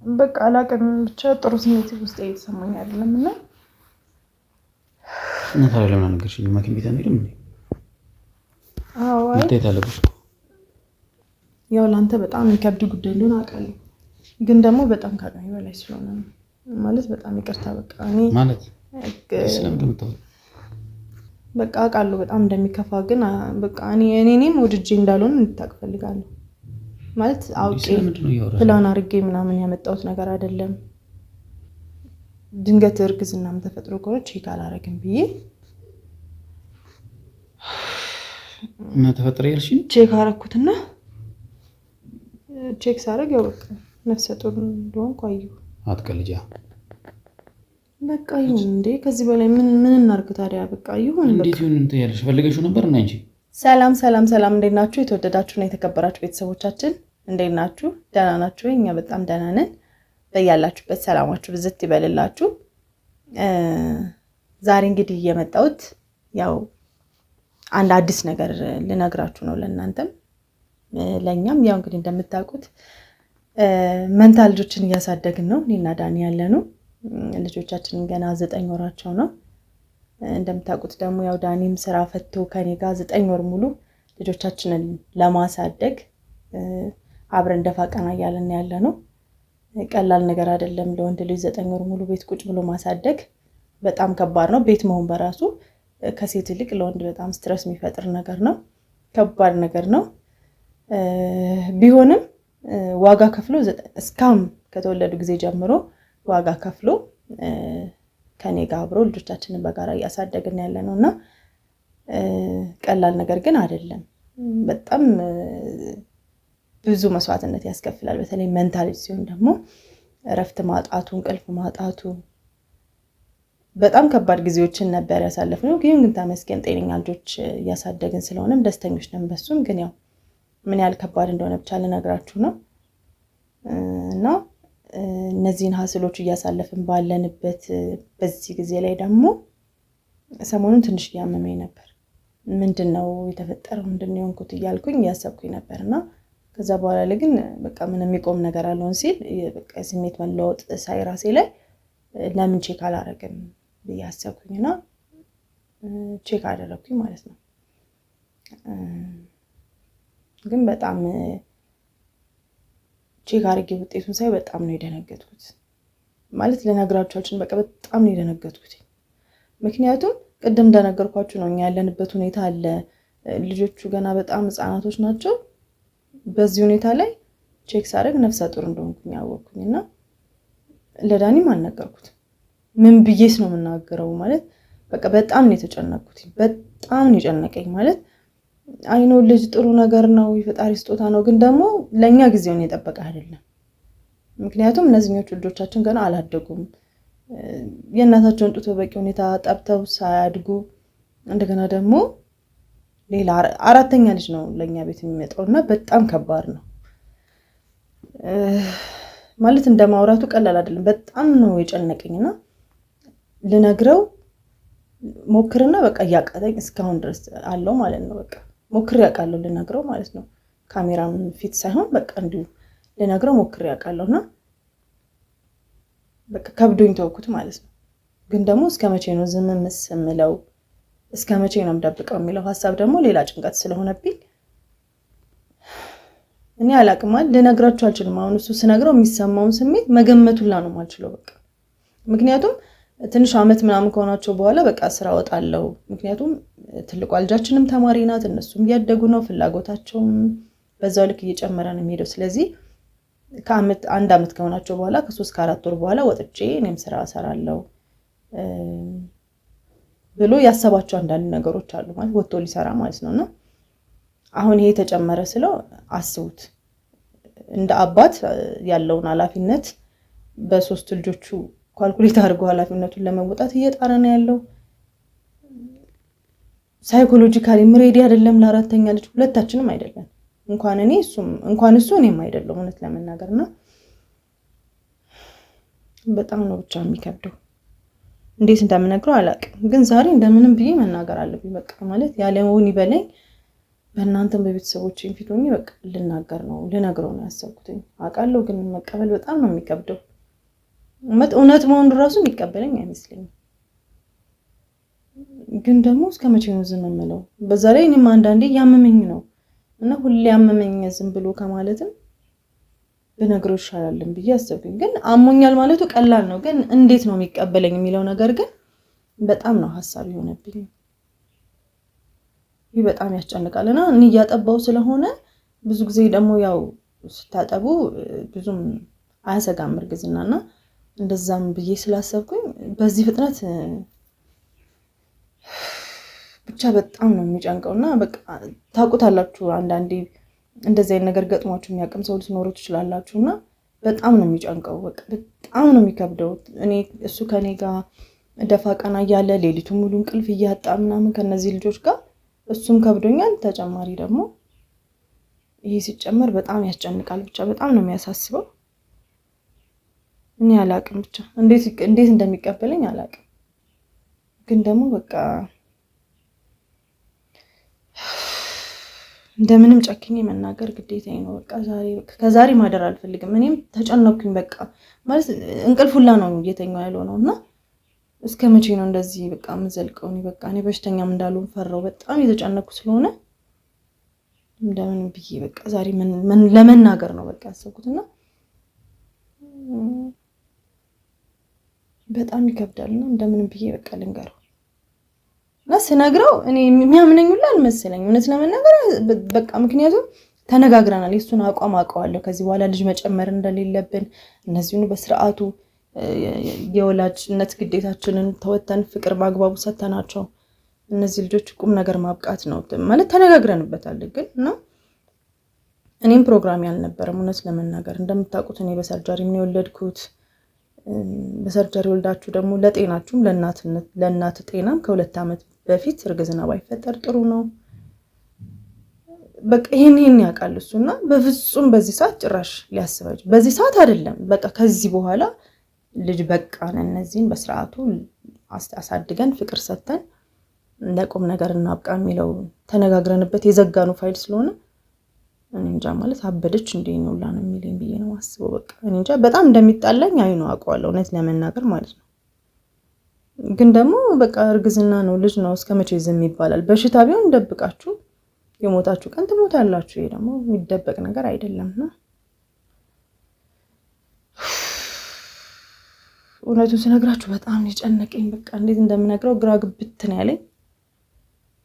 በቃ አላውቅም ብቻ ጥሩ ስሜት ውስጥ እየተሰማኝ አይደለም እና ታዲያ ለምን አልነገርሽኝም? ማኪን ቤት አንሄድም እንዴ? አዎ መታየት አለብሽ። ያው ላንተ በጣም የሚከብድ ጉዳይ እንደሆነ አውቃለሁ፣ ግን ደግሞ በጣም ከአቅሜ በላይ ስለሆነ ነው ማለት በጣም ይቅርታ። በቃ እኔ ማለት ስለምትመጣው በቃ አውቃለሁ በጣም እንደሚከፋ፣ ግን በቃ እኔም ወድጄ እንዳልሆነ እንድታውቅ ፈልጋለሁ። ማለት አውቄ ፕላን አድርጌ ምናምን ያመጣሁት ነገር አይደለም። ድንገት እርግዝናም ተፈጥሮ ከሆነ ቼክ አላረግም ብዬ እና ተፈጥሮ ያልሽኝ ቼክ አረኩትና ቼክ ሳረግ ያው በቃ ነፍሰ ጡር እንደሆንኩ አየሁ። አትቀልጃ። በቃ ይሁን እንዴ ከዚህ በላይ ምን እናርግ ታዲያ? በቃ ይሁን። እንዴት ይሁን እንት ያለሽ ፈልገሽው ነበር እና እንጂ። ሰላም እንዴት ናችሁ? የተወደዳችሁና የተከበራችሁ ቤተሰቦቻችን እንዴት ናችሁ? ደህና ናችሁ? እኛ በጣም ደህና ነን። በያላችሁበት ሰላማችሁ ብዝት ይበልላችሁ። ዛሬ እንግዲህ የመጣሁት ያው አንድ አዲስ ነገር ልነግራችሁ ነው፣ ለእናንተም ለኛም። ያው እንግዲህ እንደምታውቁት መንታ ልጆችን እያሳደግን ነው እኔና ዳኒ ያለነው። ልጆቻችን ገና 9 ወራቸው ነው። እንደምታውቁት ደግሞ ያው ዳኒም ስራ ፈቶ ከኔ ጋር 9 ወር ሙሉ ልጆቻችንን ለማሳደግ አብረን ደፋ ቀና እያልን ያለነው። ቀላል ነገር አይደለም። ለወንድ ልጅ 9 ወር ሙሉ ቤት ቁጭ ብሎ ማሳደግ በጣም ከባድ ነው። ቤት መሆን በራሱ ከሴት ይልቅ ለወንድ በጣም ስትረስ የሚፈጥር ነገር ነው፣ ከባድ ነገር ነው። ቢሆንም ዋጋ ከፍሎ እስካሁን ከተወለዱ ጊዜ ጀምሮ ዋጋ ከፍሎ ከኔ ጋር አብሮ ልጆቻችንን በጋራ እያሳደግን ያለነውና ቀላል ነገር ግን አይደለም። በጣም ብዙ መስዋዕትነት ያስከፍላል። በተለይ መንታ ልጅ ሲሆን ደግሞ እረፍት ማጣቱ፣ እንቅልፍ ማጣቱ በጣም ከባድ ጊዜዎችን ነበር ያሳለፍነው። ግን ተመስገን ጤነኛ ልጆች እያሳደግን ስለሆነም ደስተኞች ነን በሱም። ግን ያው ምን ያህል ከባድ እንደሆነ ብቻ ልነግራችሁ ነው። እና እነዚህን ሀስሎች እያሳለፍን ባለንበት በዚህ ጊዜ ላይ ደግሞ ሰሞኑን ትንሽ ያመመኝ ነበር። ምንድነው የተፈጠረው? ምንድነው የሆንኩት እያልኩኝ ያሰብኩኝ ነበርና ከዛ በኋላ ላይ ግን በቃ ምንም የሚቆም ነገር አልሆን ሲል በቃ ስሜት መለወጥ ሳይ ራሴ ላይ ለምን ቼክ አላረግም ብዬ አሰብኩኝና ቼክ አደረኩኝ ማለት ነው። ግን በጣም ቼክ አድርጌ ውጤቱን ሳይ በጣም ነው የደነገጥኩት። ማለት ለነገራችኋችን በቃ በጣም ነው የደነገጥኩት። ምክንያቱም ቅድም እንደነገርኳችሁ ነው እኛ ያለንበት ሁኔታ አለ። ልጆቹ ገና በጣም ህፃናቶች ናቸው። በዚህ ሁኔታ ላይ ቼክ ሳደርግ ነፍሰ ጡር እንደሆንኩኝ አወቅኩኝና ለዳኒም አልነገርኩት። ምን ብዬስ ነው የምናገረው? ማለት በቃ በጣም ነው የተጨነቅኩት። በጣም ነው የጨነቀኝ። ማለት አይኖ ልጅ ጥሩ ነገር ነው፣ የፈጣሪ ስጦታ ነው። ግን ደግሞ ለኛ ጊዜውን የጠበቀ አይደለም። ምክንያቱም እነዚህኞቹ ልጆቻችን ገና አላደጉም። የእናታቸውን ጡት በቂ ሁኔታ ጠብተው ሳያድጉ እንደገና ደግሞ ሌላ አራተኛ ልጅ ነው ለኛ ቤት የሚመጣውና በጣም ከባድ ነው። ማለት እንደማውራቱ ቀላል አይደለም። በጣም ነው የጨነቀኝና ልነግረው ሞክርና በቃ ያቃተኝ እስካሁን ድረስ አለው ማለት ነው። በቃ ሞክር ያቃለው ልነግረው ማለት ነው። ካሜራም ፊት ሳይሆን በቃ እንዲሁ ልነግረው ሞክር ያቃለውና በቃ ከብዶኝ ተውኩት ማለት ነው። ግን ደግሞ እስከመቼ ነው ዝም የምለው? እስከመቼ ነው የምደብቀው የሚለው ሐሳብ ደግሞ ሌላ ጭንቀት ስለሆነብኝ እኔ አላቅማል ልነግራችሁ አልችልም። አሁን እሱ ስነግረው የሚሰማውን ስሜት መገመቱላ ነው ማልችለው በቃ። ምክንያቱም ትንሽ አመት ምናምን ከሆናቸው በኋላ በቃ ስራ ወጣለው። ምክንያቱም ትልቋ ልጃችንም ተማሪ ናት፣ እነሱም እያደጉ ነው፣ ፍላጎታቸውም በዛው ልክ እየጨመረ ነው የሚሄደው። ስለዚህ አንድ አመት ከሆናቸው በኋላ ከ3 ከ4 ወር በኋላ ወጥቼ እኔም ስራ እሰራለሁ ብሎ ያሰባቸው አንዳንድ ነገሮች አሉ። ማለት ወጥቶ ሊሰራ ማለት ነውና አሁን ይሄ ተጨመረ ስለው አስቡት። እንደ አባት ያለውን ኃላፊነት በ3 ልጆቹ ካልኩሌት አድርጎ ኃላፊነቱን ለመወጣት እየጣረ ነው ያለው። ሳይኮሎጂካሊ ሬዲ አይደለም ለአራተኛ ልጅ። ሁለታችንም አይደለም። እንኳን እሱ እኔም አይደለም እውነት ለመናገርና በጣም ነው ብቻ የሚከብደው። እንዴት እንደምነግረው አላውቅም። ግን ዛሬ እንደምንም ብዬ መናገር አለብኝ በቃ። ማለት ያለውን ይበለኝ በእናንተም በቤተሰቦቼም ፊት ሆኜ በቃ ልነግረው ነው ያሰብኩት። አውቃለሁ ግን መቀበል በጣም ነው የሚከብደው። እውነት መሆኑ ራሱ የሚቀበለኝ አይመስለኝም። ግን ደግሞ እስከመቼ ነው ዝም የምለው? በዛ ላይ እኔም አንዳንዴ ያመመኝ ነው እና ሁሌ ያመመኝ ዝም ብሎ ከማለትም ብነግረው ይሻላል ብዬ አሰብኩኝ። ግን አሞኛል ማለቱ ቀላል ነው፣ ግን እንዴት ነው የሚቀበለኝ የሚለው ነገር ግን በጣም ነው ሐሳብ የሆነብኝ። ይህ በጣም ያስጨንቃልና እኔ እያጠባው ስለሆነ ብዙ ጊዜ ደግሞ ያው ስታጠቡ ብዙም አያሰጋም እርግዝናና እንደዛም ብዬ ስላሰብኩኝ በዚህ ፍጥነት ብቻ በጣም ነው የሚጨንቀውና በቃ ታውቁታላችሁ አንዳንዴ እንደዚህ አይነት ነገር ገጥሟችሁ የሚያቀም ሰው ልትኖሩ ትችላላችሁና በጣም ነው የሚጨንቀው። በቃ በጣም ነው የሚከብደው። እኔ እሱ ከኔ ጋር ደፋ ቀና እያለ ሌሊቱን ሙሉ እንቅልፍ እያጣ ምናምን ከነዚህ ልጆች ጋር እሱም ከብዶኛል። ተጨማሪ ደግሞ ይሄ ሲጨመር በጣም ያስጨንቃል። ብቻ በጣም ነው የሚያሳስበው። እኔ አላቅም ብቻ እንዴት እንደሚቀበለኝ አላቅም። ግን ደግሞ በቃ እንደምንም ጨክኜ መናገር ግዴታዬ ነው። በቃ ከዛሬ ማደር አልፈልግም። እኔም ተጨነኩኝ። በቃ ማለት እንቅልፍ ሁላ ነው እየተኛው ያለው ነውና እስከመቼ ነው እንደዚህ በቃ ምዘልቀው? በቃ እኔ በሽተኛም እንዳልሆን ፈራው። በጣም የተጨነኩ ስለሆነ እንደምንም ብዬ በቃ ዛሬ ለመናገር ነው በቃ ያሰብኩትና በጣም ይከብዳልና እንደምንም ብዬ በቃ ልንገረው። ስነግረው እኔ የሚያምነኝ ሁሉ አልመሰለኝ እውነት ለመናገር በቃ ምክንያቱም ተነጋግረናል። የሱን አቋም አውቀዋለሁ። ከዚህ በኋላ ልጅ መጨመር እንደሌለብን እነዚህኑ በስርዓቱ የወላጅነት ግዴታችንን ተወተን ፍቅር በአግባቡ ሰተናቸው እነዚህ ልጆች ቁም ነገር ማብቃት ነው ማለት ተነጋግረንበታል። ግን ነው እኔም ፕሮግራም ያልነበረም እውነት ለመናገር እንደምታውቁት እኔ በሰርጀሪ ምን የወለድኩት። በሰርጀሪ ወልዳችሁ ደግሞ ለጤናችሁም ለእናት ጤናም ከ2 ዓመት በፊት እርግዝና ባይፈጠር ጥሩ ነው። በቃ ይሄን ያውቃል እሱና በፍጹም በዚህ ሰዓት ጭራሽ ሊያስበጅ በዚህ ሰዓት አይደለም። በቃ ከዚህ በኋላ ልጅ በቃን እነዚህን በስርዓቱ አሳድገን ፍቅር ሰተን ለቁም ነገር እናብቃ የሚለው ተነጋግረንበት የዘጋኑ ፋይል ስለሆነ እኔ እንጃ ማለት አበደች እንዴ ነው ላን የሚለኝ ብዬ ነው አስበው። በቃ እኔ እንጃ በጣም እንደሚጣላኝ አይኑ አውቀዋለሁ እውነት ለመናገር ማለት ነው። ግን ደግሞ በቃ እርግዝና ነው ልጅ ነው እስከመቼ ዝም ይባላል? በሽታ ቢሆን ደብቃችሁ የሞታችሁ ቀን ትሞታላችሁ። ይሄ ደግሞ የሚደበቅ ነገር አይደለምና እውነቱን ስነግራችሁ በጣም የጨነቀኝ በቃ እንዴት እንደምነግረው ግራ ግብት ነው ያለኝ።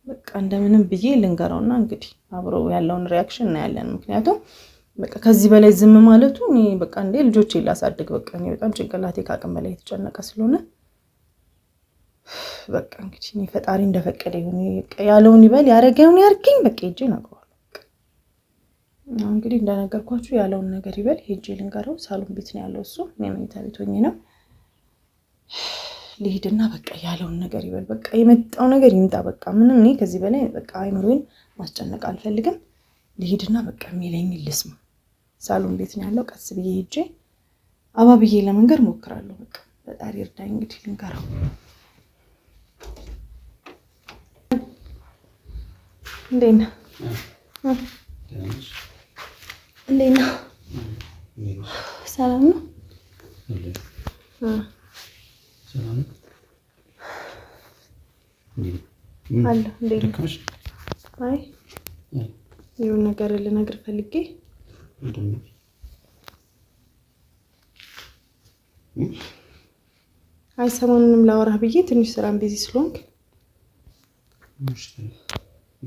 በቃ እንደምንም ብዬ ልንገረውና እንግዲህ አብሮ ያለውን ሪአክሽን እናያለን። ምክንያቱም በቃ ከዚህ በላይ ዝም ማለቱ እኔ በቃ እንዴ ልጆቼን ላሳድግ በቃ እኔ በጣም ጭንቅላቴ ከአቅም በላይ የተጨነቀ ስለሆነ በቃ እንግዲህ እኔ ፈጣሪ እንደፈቀደ ይሁን ያለውን ይበል ያረጋውን ያርገኝ። በቃ ሄጄ እነግረዋለሁ። እንግዲህ እንደነገርኳችሁ ያለውን ነገር ይበል ሄጄ ልንገረው። ሳሎን ቤት ነው ያለው እሱ፣ እኔ መኝታ ቤት ሆኜ ነው ልሂድና በቃ ያለውን ነገር ይበል። በቃ የመጣው ነገር ይምጣ። በቃ ምንም እኔ ከዚህ በላይ በቃ አይምሮዬን ማስጨነቅ አልፈልግም። ልሂድና በቃ የሚለኝ ልስማ። ሳሎን ቤት ነው ያለው። ቀስ ብዬ ሄጄ አባብዬ ለመንገር ሞክራለሁ። በቃ ፈጣሪ እርዳኝ። እንግዲህ ልንገረው። እንዴት ነህ? ሰላም ነው? አለ እንዴት ነህ? አይ የሆነ ነገር ልነግር ፈልጌ አይ ሰሞኑንም ላወራህ ብዬ ትንሽ ስራም ቢዚ ስለሆንክ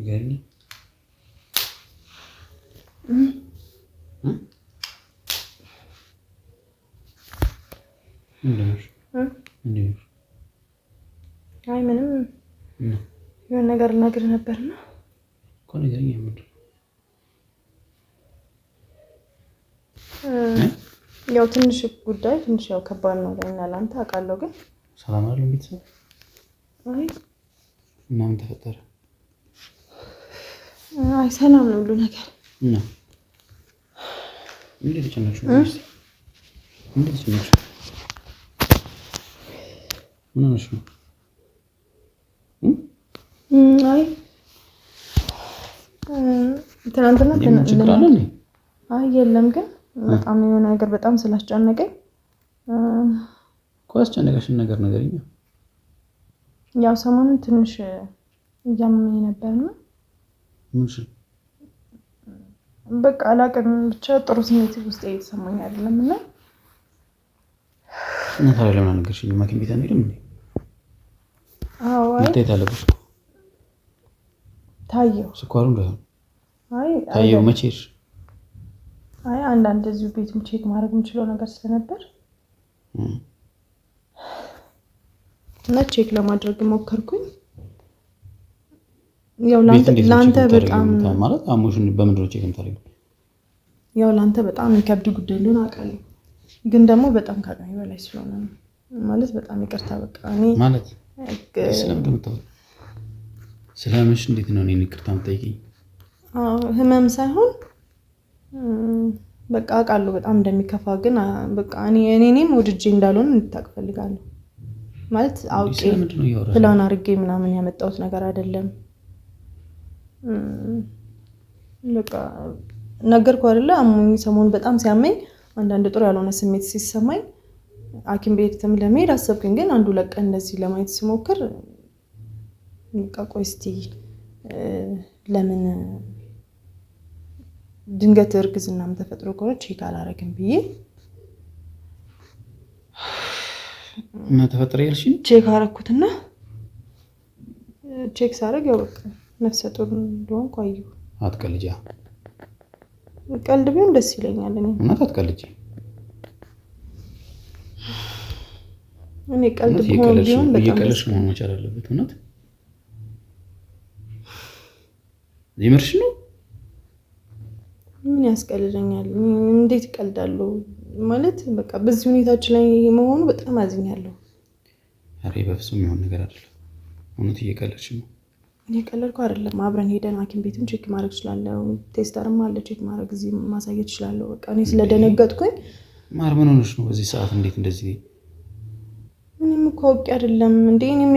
ገኒ አይ ምንም የሆነ ነገር ልነግርህ ነበርና እኮ ነገርኝ። ያው ትንሽ ጉዳይ ትንሽ ያው ከባድ ነው ለእኛ ለአንተ አውቃለሁ። ግን ሰላም አይደለም ቤተሰብ? አይ እና ምን ተፈጠረ? አይ ሰላም ነው ሁሉ ነገር። እና እንዴት ተጨነቅሽ? እንዴት ተጨነቅሽ? ምን ሆነሽ ነው? አይ ትናንትና ችግር አለ እንዴ? አይ የለም፣ ግን በጣም የሆነ ነገር በጣም ስላስጨነቀኝ አስጨነቀሽን ነገር ነገርኛ። ያው ሰሞኑን ትንሽ እያመመኝ ነበርና ምንሽ በቃ አላውቅም፣ ብቻ ጥሩ ስሜት ውስጥ እየተሰማኝ አይደለም እና ታዲያ ለምን አልነገርሽኝም? ሐኪም ቤት አንሄድም እንዴ? አዎ አይ መታየት አለብሽ። ታየው ስኳሩ እንዳይሆን። አይ ታየው መቼሽ? አይ አንዳንድ እዚሁ ቤትም ቼክ ማድረግ የምችለው ነገር ስለነበር እና ቼክ ለማድረግ ሞከርኩኝ። ያው ላንተ በጣም ማለት አሞሽን በምንድን ነው ቼክ የምታደርጊው? ያው ላንተ በጣም የሚከብድ ጉዳይ እንደሆነ አውቃለሁ፣ ግን ደግሞ በጣም ከአቅሜ በላይ ስለሆነ ነው። ማለት በጣም ይቅርታ በቃ እኔ ማለት ስለምንድን ነው የምታወሪው? ስለምንሽ እንዴት ነው እኔን ይቅርታ የምትጠይቂኝ? ህመም ሳይሆን በቃ አውቃለሁ በጣም እንደሚከፋ፣ ግን በቃ እኔም ወድጄ እንዳልሆነ እንድታውቅ ፈልጋለሁ። ማለት አውቄ ፕላን አድርጌ ምናምን ያመጣሁት ነገር አይደለም። በቃ ነገርኩህ አይደለ? አሞኝ ሰሞኑን በጣም ሲያመኝ አንዳንድ ጥሩ ያልሆነ ስሜት ሲሰማኝ ሐኪም ቤትም ለመሄድ አሰብኩኝ። ግን አንዱ ለቀን እንደዚህ ለማየት ስሞክር በቃ ቆይ እስቲ ለምን ድንገት እርግዝናም ተፈጥሮ ከሆነ ቼክ አላረግም ብዬ እና ተፈጥሮ ያልሽኝ ቼክ አረኩትና ቼክ ሳረግ ያው በቃ ነፍሰ ጡር እንደሆንኩ አየሁ። አትቀልጂ። ቀልድ ቢሆን ደስ ይለኛል። እና አትቀልጂ። እኔ ቀልድ ቢሆን በጣም እየቀለድሽ መሆን መቻል አለበት። እውነት የምርሽ ነው? ምን ያስቀልደኛል? እንዴት እቀልዳለሁ? ማለት በቃ በዚህ ሁኔታችን ላይ መሆኑ በጣም አዝኛለሁ። አሬ በፍጹም የሚሆን ነገር አይደለም። እውነት እየቀለድሽ ነው? እኔ ቀለድኩ አይደለም። አብረን ሄደን ሐኪም ቤትም ቼክ ማድረግ እችላለሁ። ቴስተርም አለ ቼክ ማድረግ እዚህ ማሳየት እችላለሁ። በቃ እኔ ስለደነገጥኩኝ ማር ምን ሆነሽ ነው በዚህ ሰዓት እንዴት እንደዚህ? እኔም እኮ አውቄ አይደለም እንዴ እኔም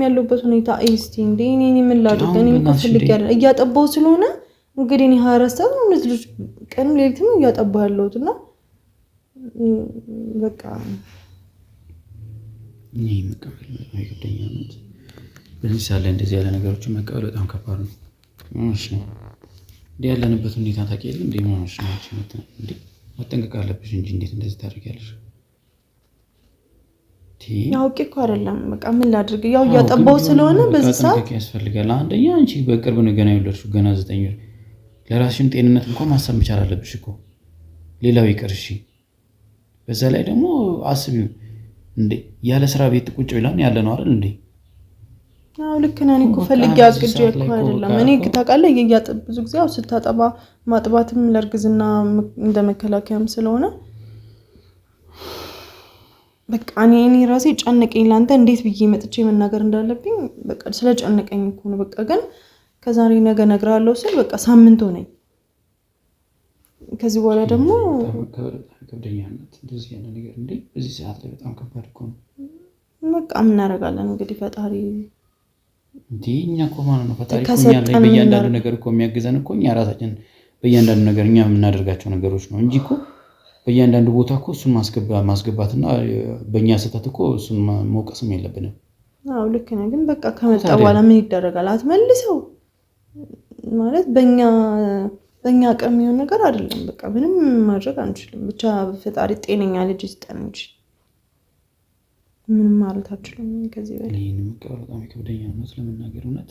ያለሁበት ሁኔታ እስቲ እንዴ እኔ ምን ላድርግ? እኔም እኮ ፈልጌ አይደለም እያጠባሁ ስለሆነ እንግዲህ እኔ 24 ሰዓት ነው እነዚህ ልጅ ቀን ሌሊት ነው እያጠባሁ ያለሁትና በቃ እኔ መቀበል አይገደኛል። በዚህ ሰዓት ላይ እንደዚህ ያለ ነገሮችን መቀበል በጣም ከባድ ነው። እሺ እንዴ ያለንበት ሁኔታ ታውቂያለሽ እንዴ? ምን ሆነሽ ነው እንዴ? መጠንቀቅ አለብሽ እንጂ እንዴት እንደዚህ ታደርጊያለሽ? አውቄ እኮ አይደለም በቃ ምን ላድርግ? ያው እያጠባሁ ስለሆነ በዚህ ሰዓት ያስፈልጋል። አንደኛ አንቺ በቅርብ ነው ገና የወለድሽው፣ ገና 9 ወር። ለራስሽም ጤንነት እንኳን ማሰብ መቻል አለብሽ እኮ። ሌላው ይቅር እሺ። በዛ ላይ ደግሞ አስቢው እንዴ ያለ ስራ ቤት ቁጭ ብለን ያለ ነው አይደል እንዴ? አዎ ልክ ነህ። እኔ እኮ ፈልጌ አቅጄ እኮ አይደለም። እኔ ታውቃለህ እያጠብ ብዙ ጊዜ ያው ስታጠባ ማጥባትም ለእርግዝና እንደመከላከያም ስለሆነ በቃ እኔ ራሴ ጨነቀኝ። ላንተ እንዴት ብዬ መጥቼ መናገር እንዳለብኝ በቃ ስለጨነቀኝ እኮ ነው። በቃ ግን ከዛሬ ነገ እነግርሃለሁ ስል በቃ ሳምንት ሆነኝ። ከዚህ በኋላ ደግሞ ከብደኛነት እንደዚህ ያለ ነገር እንዴ በዚህ ሰዓት ላይ በጣም ከባድ እኮ ነው። በቃ ምን እናደርጋለን እንግዲህ ፈጣሪ እኛ እኮ ማለት ነው ፈጣሪ እኮ እኛ ላይ በእያንዳንዱ ነገር እኮ የሚያግዘን እኮ እኛ ራሳችን በእያንዳንዱ ነገር እኛ የምናደርጋቸው ነገሮች ነው እንጂ እኮ በእያንዳንዱ ቦታ እኮ እሱን ማስገባትና በእኛ ስህተት እኮ እሱን መውቀስም የለብንም። አዎ ልክ ነህ። ግን በቃ ከመጣ በኋላ ምን ይደረጋል? አትመልሰው ማለት በእኛ አቅም የሚሆን ነገር አይደለም። በቃ ምንም ማድረግ አንችልም። ብቻ ፈጣሪ ጤነኛ ልጅ ይስጠን እንጂ ምንም ማለት አልችልም ከዚህ በላይ። እኔ መቀበል በጣም ይከብደኛል እውነት ለመናገር እውነት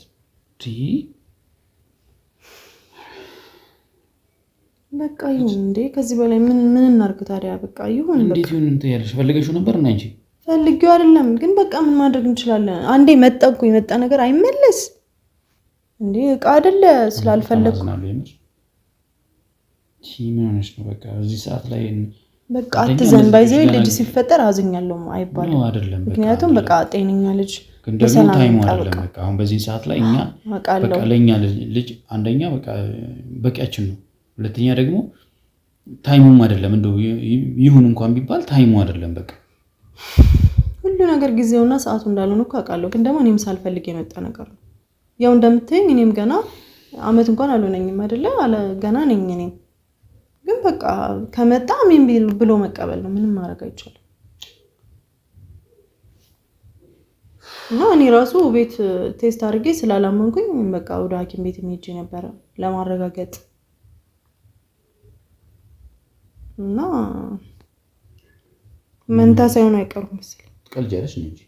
በቃ ይሁን እንዴ ከዚህ በላይ ምን እናርግ ታዲያ? በቃ ይሁን በቃ እንዴት ይሁን እንት ያለሽ ፈልገሽው ነበር እና እንጂ ፈልጌው አይደለም። ግን በቃ ምን ማድረግ እንችላለን? አንዴ መጣኩ የመጣ ነገር አይመለስ እንዴ እቃ አይደለ ስላልፈለኩ ምን ሆነሽ ነው? በቃ እዚህ ሰዓት ላይ በቃ አትዘን ባይዘው ልጅ ሲፈጠር አዝኛለሁ አይባልም አይደለም። ምክንያቱም በቃ ጤነኛ ልጅ ግን ደግሞ ታይሙ አይደለም። በቃ አሁን በዚህ ሰዓት ላይ እኛ በቃ ለኛ ልጅ አንደኛ በቃ በቂያችን ነው። ሁለተኛ ደግሞ ታይሙም አይደለም። እንደው ይሁን እንኳን ቢባል ታይሙ አይደለም። በቃ ሁሉ ነገር ጊዜውና ሰዓቱ እንዳልሆነ እኮ አውቃለሁ። ግን ደግሞ እኔም ሳልፈልግ የመጣ ነገር ነው። ያው እንደምትይኝ እኔም ገና አመት እንኳን አልሆነኝም አይደለ ገና ነኝ እኔም ግን በቃ ከመጣ ምን ብሎ መቀበል ነው ምንም ማድረግ አይቻልም እና እኔ ራሱ ቤት ቴስት አድርጌ ስላላመንኩኝ በቃ ወደ ሐኪም ቤት ሄጄ ነበር ለማረጋገጥ እና መንታ ሳይሆን አይቀርም መሰለኝ ቀልጃለሽ ነው እንጂ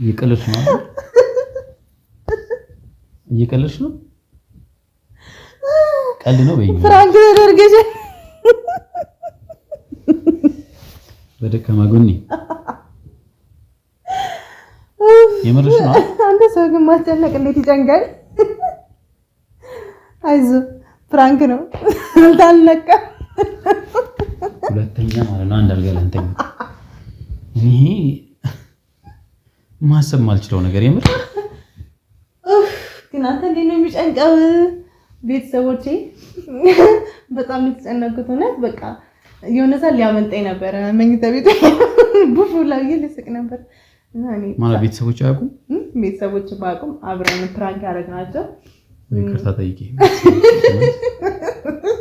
እየቀለድሽ ነው እየቀለድሽ ነው ቀልድ ነው በይኝ ፍራንክ ተደርገሽ በደከማ ጎኔ የምርሽ ነው አንተ ሰው ግን ማስጨነቅ እንዴት ይጨንቃል አይዞህ ፍራንክ ነው አልታለቀ ሁለተኛ ማለት ነው አንድ አልገለንተኛ እኔ ማሰብ ማልችለው ነገር የምር ግን አንተ እንዴት ነው የሚጨንቀው ቤተሰቦቼ በጣም የተጨነቁት ሆነት በቃ የሆነ ሰዓት ሊያመልጠኝ ነበር መኝታ ቤት ቡፉ ላይ ልስቅ ነበር እና እኔ ማለት ቤተሰቦች አያውቁም ቤተሰቦች ባቁም አብረን ፕራንክ ያደረግናቸው ይቅርታ ጠይቄ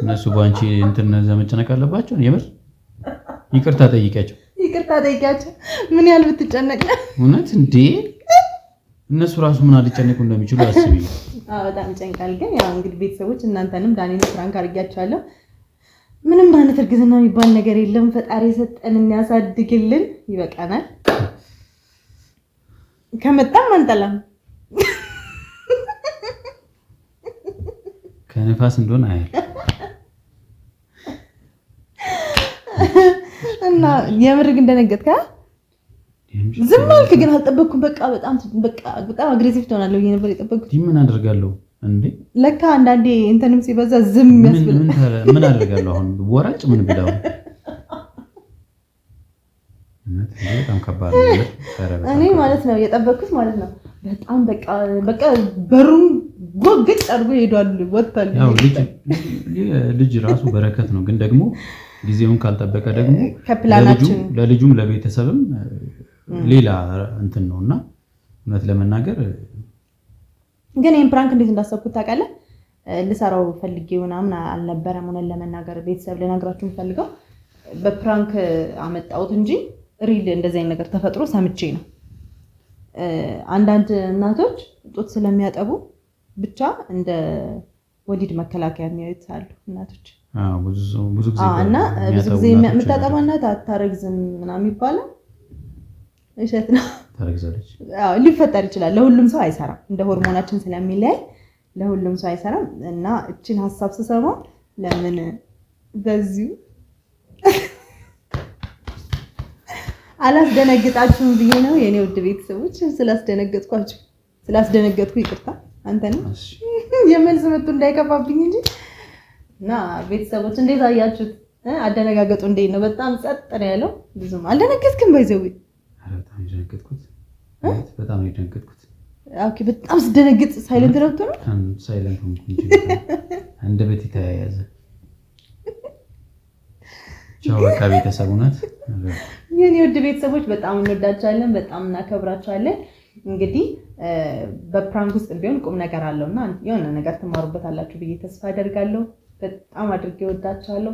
እነሱ ባንቺ እንትን ዘመጨነቅ አለባቸው የምር ይቅርታ ጠይቂያቸው ምን ያህል ብትጨነቅ እውነት እንዴ እነሱ ራሱ ምን አልጨነቁ እንደሚችሉ አስቢ በጣም ይጨንቃል ግን ያው እንግዲህ ቤተሰቦች እናንተንም ዳኒን ፍራንክ አድርጊያችኋለሁ ምንም አይነት እርግዝና የሚባል ነገር የለም ፈጣሪ ሰጠን የሚያሳድግልን ይበቃናል ከመጣም አንጠላም ከነፋስ እንደሆነ አይል እና የምር ግን እንደነገጥካ ዝም አልክ ግን አልጠበቅኩም በቃ በጣም አግሬሲቭ ትሆናለህ ነበር የጠበቅኩት ምን አደርጋለሁ እንዴ ለካ አንዳንዴ እንትንም ሲበዛ ዝም ያስብል ምን አደርጋለሁ አሁን ወራጭ ምን ብለው በጣም ከባድ ነው እኔ ማለት ነው የጠበቅኩት ማለት ነው በጣም በቃ በሩን ጎግጭ አድርጎ ሄዷል ወጣል ያው ልጅ ራሱ በረከት ነው ግን ደግሞ ጊዜውን ካልጠበቀ ደግሞ ከፕላናችን ለልጁም ለቤተሰብም ሌላ እንትን ነውና እውነት ለመናገር ግን ይሄን ፕራንክ እንዴት እንዳሰብኩት ታውቃለህ ልሰራው ፈልጌው ምናምን አልነበረም ሆነ ለመናገር ቤተሰብ ለነግራችሁ ፈልገው በፕራንክ አመጣውት እንጂ ሪል እንደዚህ አይነት ነገር ተፈጥሮ ሰምቼ ነው አንዳንድ እናቶች ጡት ስለሚያጠቡ ብቻ እንደ ወሊድ መከላከያ የሚያዩት አሉ እናቶች ብዙ ጊዜ እና ብዙ ጊዜ የምታጠባ እናት አታረግዝም ምናምን ይባላል እሸት ነው ታረግዛለች ሊፈጠር ይችላል ለሁሉም ሰው አይሰራም እንደ ሆርሞናችን ስለሚለያይ ለሁሉም ሰው አይሰራም እና እቺን ሐሳብ ስሰማ ለምን በዚሁ አላስደነግጣችሁም ብዬ ነው የኔ ውድ ቤተሰቦች ስላስደነገጥኩ ይቅርታ አንተን የመልስ መጡ እንዳይከፋብኝ እንጂ እና ቤተሰቦች እንዴት አያችሁት አደነጋገጡ እንዴት ነው በጣም ጸጥ ነው ያለው ብዙም አልደነገጥክም ባይዘው በጣም የደነገጥኩት ኦኬ በጣም ስደነግጥ ሳይለንት ነበር ሳይለንት ሆንኩ እንጂ አንደበት ተያያዘ ቻው በቃ ቤተሰቡናት የኔ ውድ ቤተሰቦች በጣም እንወዳቻለን በጣም እናከብራቻለን እንግዲህ በፕራንክ ውስጥ ቢሆን ቁም ነገር አለውና የሆነ ነገር ትማሩበታላችሁ ብዬ ተስፋ አደርጋለሁ በጣም አድርጌ ወዳቻለሁ